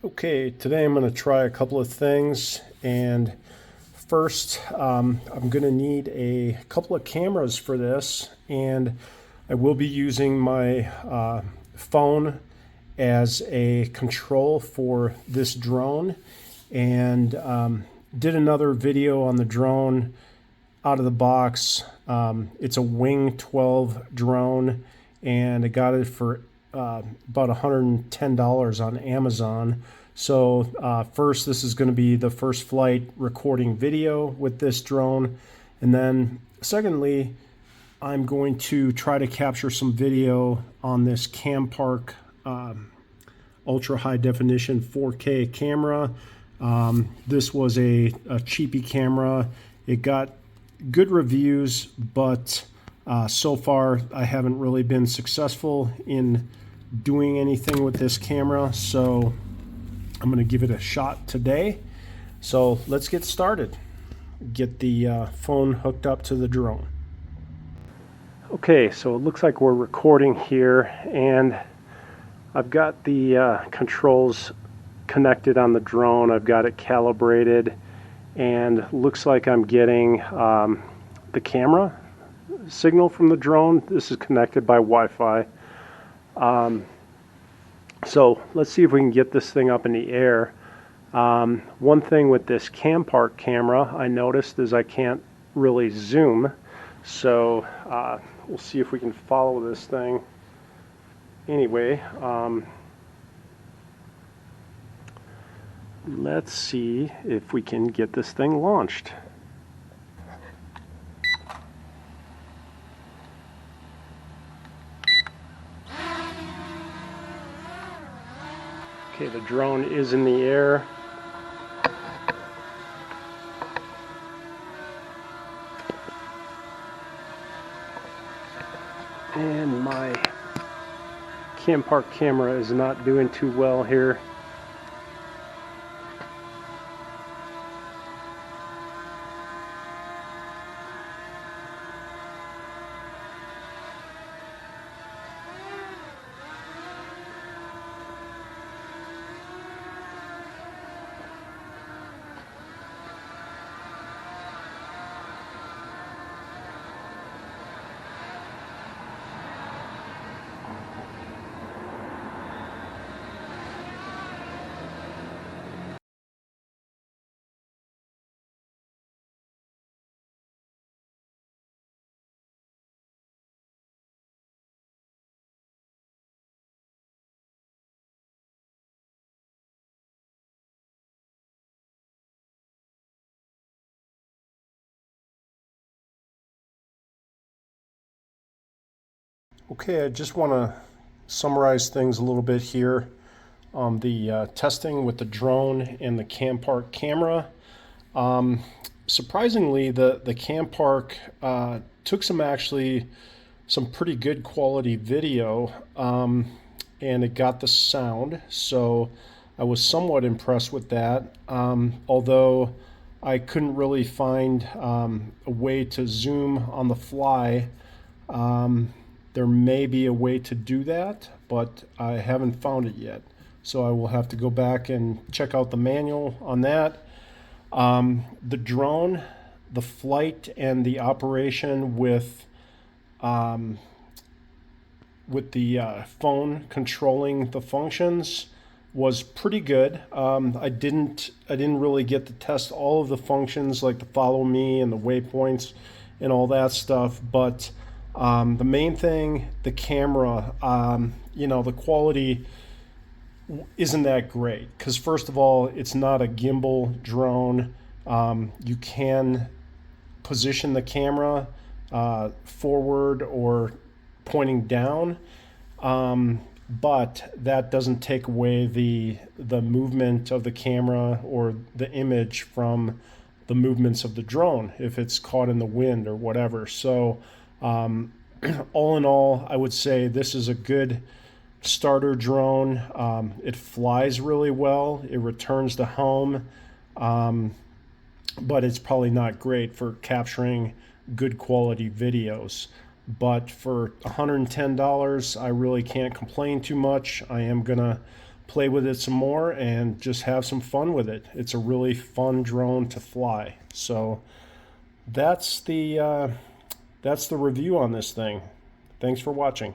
Okay, today I'm going to try a couple of things, and first I'm going to need a couple of cameras for this, and I will be using my phone as a control for this drone, and did another video on the drone out of the box. It's a Wing-12 drone, and I got it for about $110 on Amazon. So first, this is going to be the first flight recording video with this drone, and then secondly, I'm going to try to capture some video on this Campark ultra high definition 4K camera. This was a cheapy camera. It got good reviews, but so far I haven't really been successful in doing anything with this camera, so I'm going to give it a shot today. So let's get started. Get the phone hooked up to the drone. Okay, so it looks like we're recording here, and I've got the controls connected on the drone. I've got it calibrated, and looks like I'm getting the camera signal from the drone. This is connected by Wi-Fi. So let's see if we can get this thing up in the air. One thing with this Campark camera I noticed is I can't really zoom, so we'll see if we can follow this thing. Anyway, let's see if we can get this thing launched. Okay, the drone is in the air. And my Campark camera is not doing too well here. Okay, I just want to summarize things a little bit here on the testing with the drone and the Campark camera. Surprisingly, the Campark took some pretty good quality video, and it got the sound, so I was somewhat impressed with that, although I couldn't really find a way to zoom on the fly. There may be a way to do that, but I haven't found it yet. So I will have to go back and check out the manual on that. The drone, the flight, and the operation with the phone controlling the functions was pretty good. I didn't really get to test all of the functions like the follow me and the waypoints and all that stuff, but the main thing, the camera, the quality isn't that great, because first of all, it's not a gimbal drone. You can position the camera forward or pointing down, but that doesn't take away the movement of the camera or the image from the movements of the drone if it's caught in the wind or whatever. So all in all, I would say this is a good starter drone. It flies really well. It returns to home, but it's probably not great for capturing good quality videos. But for $110, I really can't complain too much. I am gonna play with it some more and just have some fun with it. It's a really fun drone to fly. So that's the review on this thing. Thanks for watching.